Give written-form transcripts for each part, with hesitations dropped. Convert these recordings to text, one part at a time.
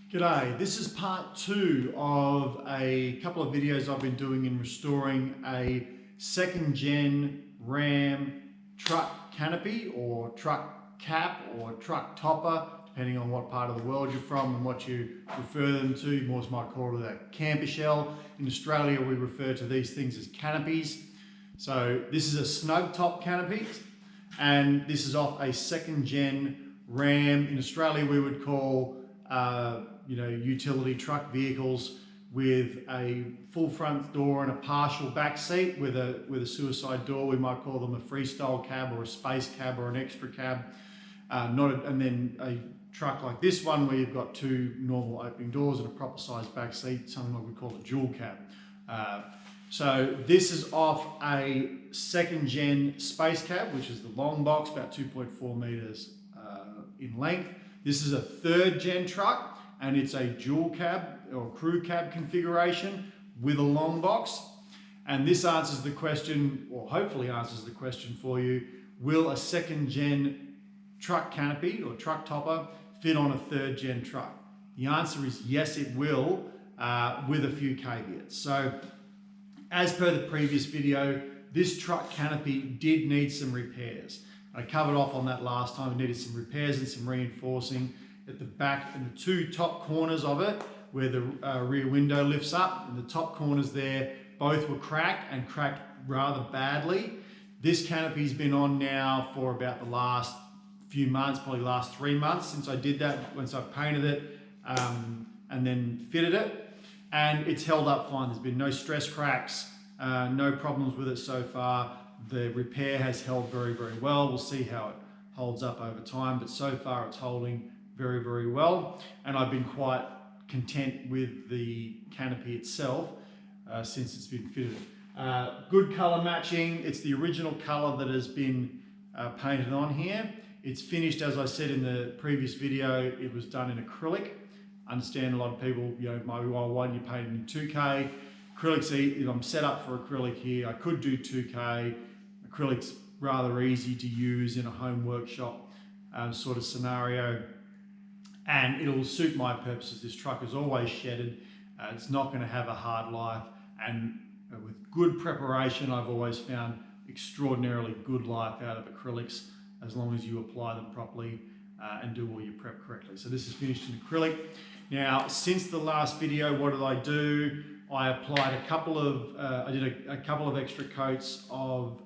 G'day, this is part 2 of a couple of videos I've been doing in restoring a second gen Ram truck canopy or truck cap or truck topper, depending on what part of the world you're from and what you refer them to. Most might call it a camper shell. In Australia we refer to these things as canopies. So this is a snug top canopy and this is off a second gen Ram. In Australia we would call utility truck vehicles with a full front door and a partial back seat with a suicide door. We might call them a freestyle cab or a space cab or an extra cab. And then a truck like this one where you've got two normal opening doors and a proper sized back seat, something like we call a dual cab. So this is off a second gen space cab, which is the long box, about 2.4 meters in length. This is a third gen truck and it's a dual cab or crew cab configuration with a long box. And this answers the question, or hopefully answers the question for you, will a second gen truck canopy or truck topper fit on a third gen truck? The answer is yes, it will, with a few caveats. So as per the previous video, this truck canopy did need some repairs. I covered off on that last time. It needed some repairs and some reinforcing at the back and the two top corners of it where the rear window lifts up, and the top corners there both were cracked and cracked rather badly. This canopy's been on now for about the last few months, probably last 3 months since I did that, once I painted it and then fitted it, and it's held up fine. There's been no stress cracks, no problems with it so far. The repair has held very, very well. We'll see how it holds up over time, but so far it's holding very, very well. And I've been quite content with the canopy itself since it's been fitted. Good color matching. It's the original color that has been painted on here. It's finished, as I said in the previous video, it was done in acrylic. I understand a lot of people, might be, well, why don't you paint it in 2K? Acrylic's, I'm set up for acrylic here. I could do 2K. Acrylic's rather easy to use in a home workshop sort of scenario, and it'll suit my purposes. This truck is always shedded. It's not going to have a hard life, and with good preparation, I've always found extraordinarily good life out of acrylics as long as you apply them properly and do all your prep correctly. So this is finished in acrylic. Now, since the last video, what did I do? I applied a couple of, I did a couple of extra coats of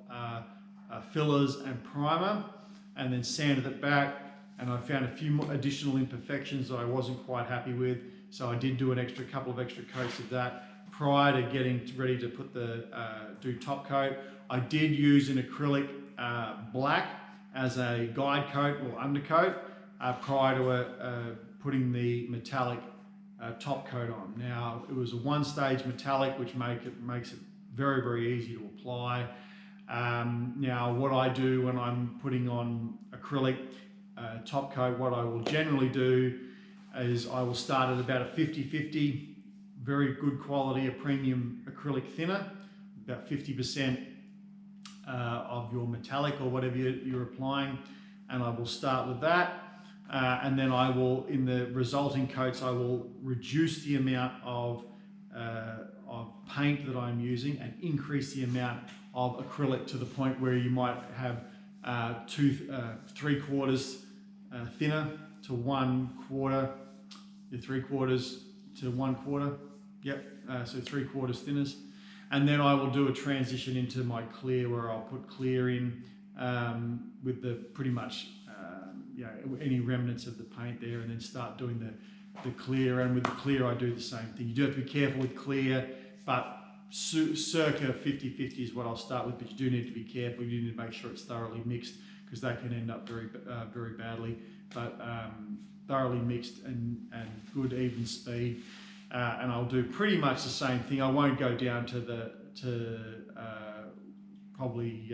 fillers and primer, and then sanded it back, and I found a few more additional imperfections that I wasn't quite happy with. So I did do a couple of extra coats of that prior to getting ready to put do top coat. I did use an acrylic black as a guide coat or undercoat prior to putting the metallic top coat on. Now, it was a one-stage metallic, which makes it very, very easy to apply. Now, what I do when I'm putting on acrylic top coat, what I will generally do is I will start at about a 50-50, very good quality, a premium acrylic thinner, about 50% of your metallic or whatever you're applying, and I will start with that. And then I will, in the resulting coats, I will reduce the amount of paint that I'm using and increase the amount of acrylic to the point where you might have 3/4 thinner to 1/4, 3/4 to 1/4. Yep, so 3/4 thinners. And then I will do a transition into my clear, where I'll put clear in with the pretty much any remnants of the paint there, and then start doing the clear. And with the clear I do the same thing. You do have to be careful with clear, but circa 50-50 is what I'll start with, but you do need to be careful. You need to make sure it's thoroughly mixed, because that can end up very badly. But thoroughly mixed and good even speed. And I'll do pretty much the same thing. I won't go down to probably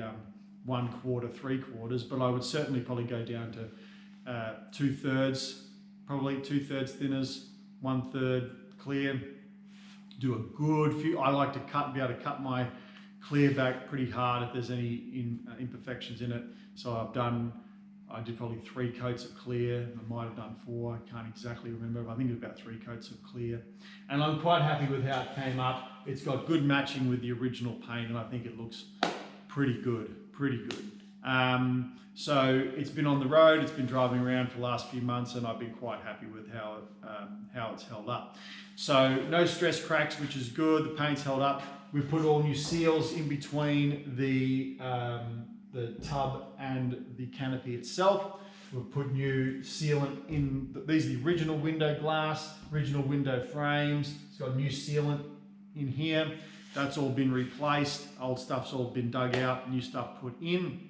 1/4, 3/4, but I would certainly probably go down to 2/3, probably 2/3 thinners, 1/3 clear. Do a good few. I like to be able to cut my clear back pretty hard if there's any imperfections in it. So I've done I did probably 3 coats of clear. I might have done 4, I can't exactly remember, but I think it was about 3 coats of clear. And I'm quite happy with how it came up. It's got good matching with the original paint, and I think it looks pretty good, So it's been on the road, it's been driving around for the last few months, and I've been quite happy with how it's held up. So no stress cracks, which is good. The paint's held up. We've put all new seals in between the tub and the canopy itself. We've put new sealant in. These are the original window glass, original window frames. It's got new sealant in here. That's all been replaced. Old stuff's all been dug out, new stuff put in.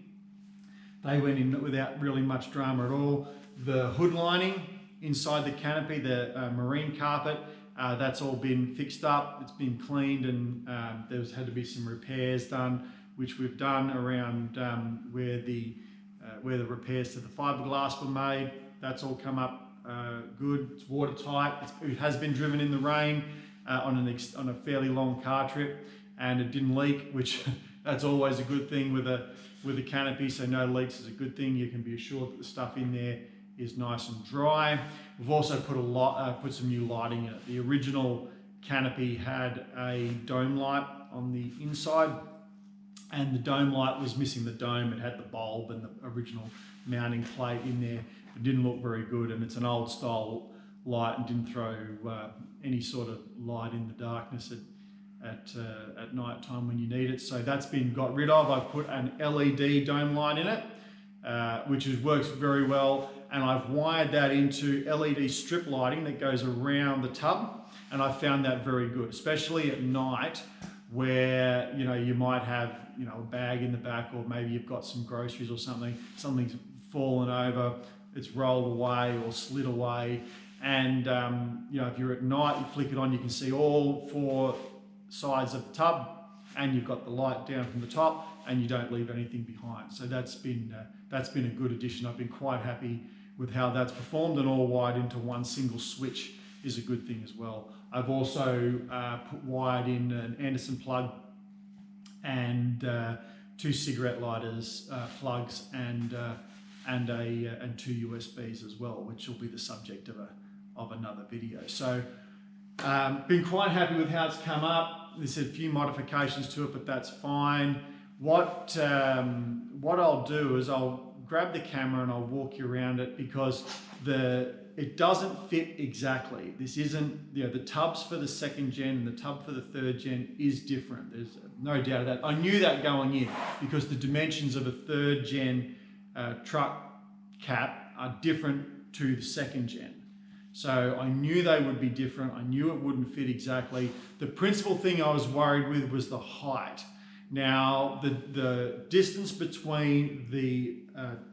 They went in without really much drama at all. The hood lining inside the canopy, the marine carpet, that's all been fixed up. It's been cleaned, and there's had to be some repairs done, which we've done around where the repairs to the fiberglass were made. That's all come up good. It's watertight. It has been driven in the rain on a fairly long car trip, and it didn't leak, which that's always a good thing with a canopy. So no leaks is a good thing. You can be assured that the stuff in there is nice and dry. We've also put some new lighting in it. The original canopy had a dome light on the inside, and the dome light was missing the dome. It had the bulb and the original mounting plate in there. It didn't look very good, and it's an old style light and didn't throw any sort of light in the darkness at night time when you need it. So that's been got rid of. I've put an LED dome light in it, which works very well, and I've wired that into LED strip lighting that goes around the tub, and I found that very good, especially at night, where you might have a bag in the back, or maybe you've got some groceries or something's fallen over, it's rolled away or slid away, and if you're at night, you flick it on, you can see all 4 sides of the tub, and you've got the light down from the top, and you don't leave anything behind. So that's been a good addition. I've been quite happy with how that's performed, and all wired into one single switch is a good thing as well. I've also wired in an Anderson plug and 2 cigarette lighters plugs and 2 USBs as well, which will be the subject of another video. So been quite happy with how it's come up. There's a few modifications to it, but that's fine. What I'll do is I'll grab the camera and I'll walk you around it, because it doesn't fit exactly. This isn't, the tubs for the 2nd gen and the tub for the 3rd gen is different. There's no doubt of that. I knew that going in, because the dimensions of a 3rd gen truck cap are different to the 2nd gen. So I knew they would be different. I knew it wouldn't fit exactly. The principal thing I was worried with was the height. Now, the distance between the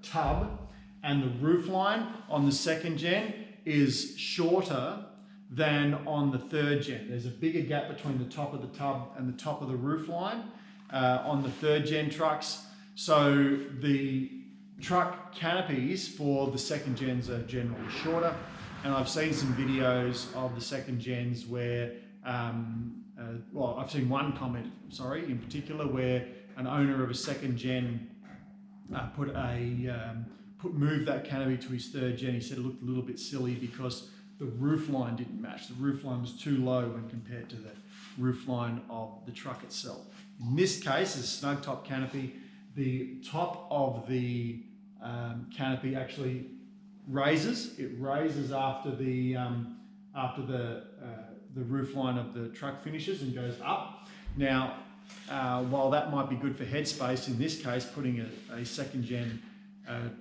tub and the roof line on the 2nd gen is shorter than on the 3rd gen. There's a bigger gap between the top of the tub and the top of the roof line on the 3rd gen trucks. So the truck canopies for the 2nd gens are generally shorter. And I've seen some videos of the 2nd gens where, I've seen one comment, in particular, where an owner of a 2nd gen moved that canopy to his 3rd gen. He said it looked a little bit silly because the roof line didn't match. The roof line was too low when compared to the roof line of the truck itself. In this case, it's a snug top canopy. The top of the canopy actually raises. It raises after the roof line of the truck finishes and goes up. Now, while that might be good for headspace, in this case, putting a 2nd gen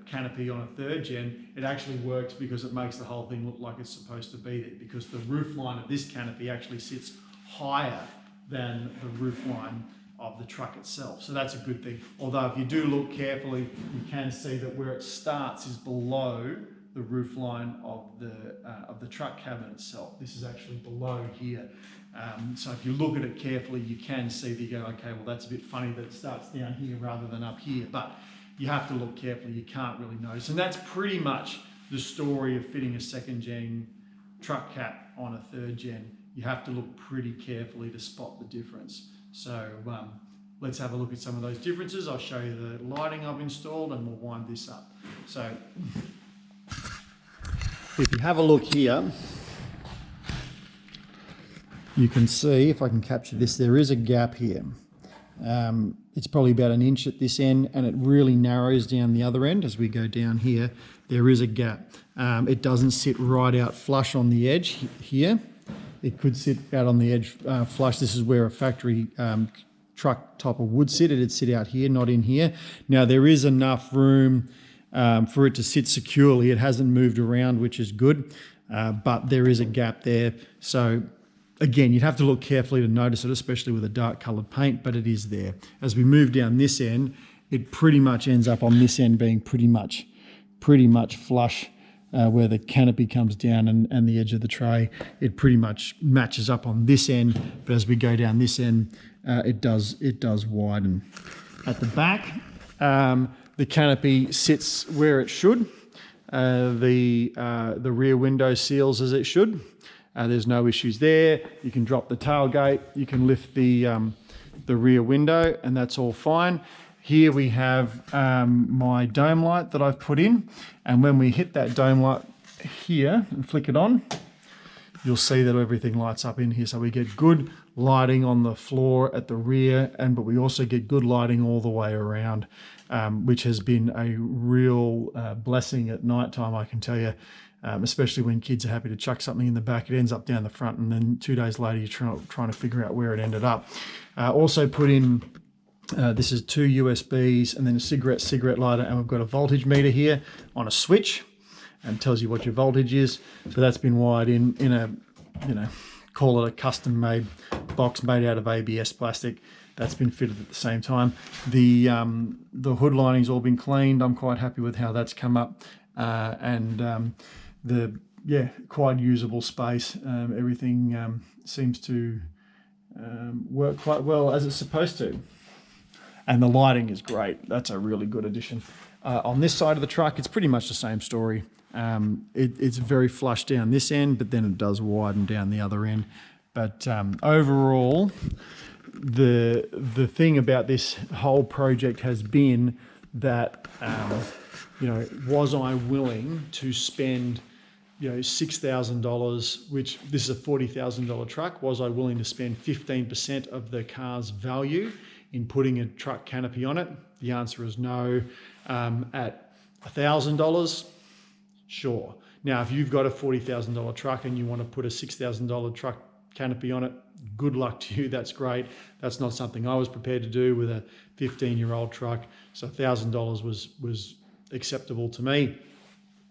canopy on a 3rd gen, it actually works because it makes the whole thing look like it's supposed to be there, because the roof line of this canopy actually sits higher than the roof line of the truck itself. So that's a good thing. Although if you do look carefully, you can see that where it starts is below the roof line of the truck cabin itself. This is actually below here. So if you look at it carefully, you can see that you go, okay, well, that's a bit funny that it starts down here rather than up here. But you have to look carefully. You can't really notice. And that's pretty much the story of fitting a 2nd gen truck cap on a 3rd gen. You have to look pretty carefully to spot the difference. So let's have a look at some of those differences. I'll show you the lighting I've installed, and we'll wind this up. So if you have a look here, you can see, if I can capture this, there is a gap here. It's probably about 1 inch at this end, and it really narrows down the other end. As we go down here, there is a gap. It doesn't sit right out flush on the edge here. It could sit out on the edge flush. This is where a factory truck topper would sit. It'd sit out here, not in here. Now there is enough room for it to sit securely. It hasn't moved around, which is good, but there is a gap there. So again, you'd have to look carefully to notice it, especially with a dark coloured paint, but it is there. As we move down this end, it pretty much ends up on this end being pretty much flush where the canopy comes down and the edge of the tray. It pretty much matches up on this end, but as we go down this end, it does widen. At the back, the canopy sits where it should. The rear window seals as it should. There's no issues there. You can drop the tailgate, you can lift the rear window, and that's all fine. Here we have my dome light that I've put in, and when we hit that dome light here and flick it on, you'll see that everything lights up in here. So we get good lighting on the floor at the rear, but we also get good lighting all the way around, which has been a real blessing at night time, I can tell you. Especially when kids are happy to chuck something in the back, it ends up down the front, and then 2 days later you're trying to figure out where it ended up. Also put in, this is 2 USBs and then a cigarette lighter, and we've got a voltage meter here on a switch, and tells you what your voltage is. So that's been wired in a, call it a custom made box made out of ABS plastic. That's been fitted at the same time. The hood lining's all been cleaned. I'm quite happy with how that's come up, quite usable space. Everything seems to work quite well as it's supposed to, and the lighting is great. That's a really good addition. On this side of the truck, it's pretty much the same story. It's very flush down this end, but then it does widen down the other end. But overall, the thing about this whole project has been that was I willing to spend $6,000, which this is a $40,000 truck, was I willing to spend 15% of the car's value in putting a truck canopy on it? The answer is no. At $1,000, sure. Now, if you've got a $40,000 truck and you want to put a $6,000 truck canopy on it, good luck to you. That's great. That's not something I was prepared to do with a 15-year-old truck. So $1,000 was acceptable to me,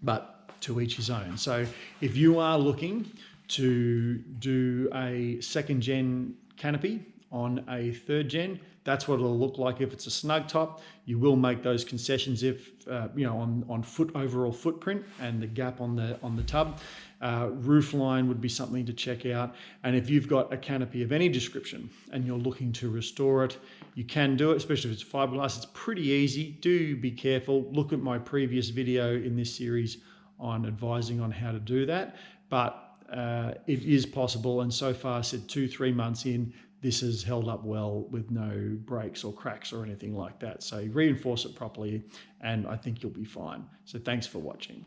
but to each his own. So if you are looking to do a 2nd gen canopy on a 3rd gen, that's what it'll look like if it's a snug top. You will make those concessions if on overall footprint and the gap on the tub. Roof line would be something to check out. And if you've got a canopy of any description and you're looking to restore it, you can do it, especially if it's fiberglass. It's pretty easy. Do be careful. Look at my previous video in this series on advising on how to do that. But it is possible, and so far, I said 2-3 months in, this has held up well with no breaks or cracks or anything like that. So reinforce it properly, and I think you'll be fine. So thanks for watching.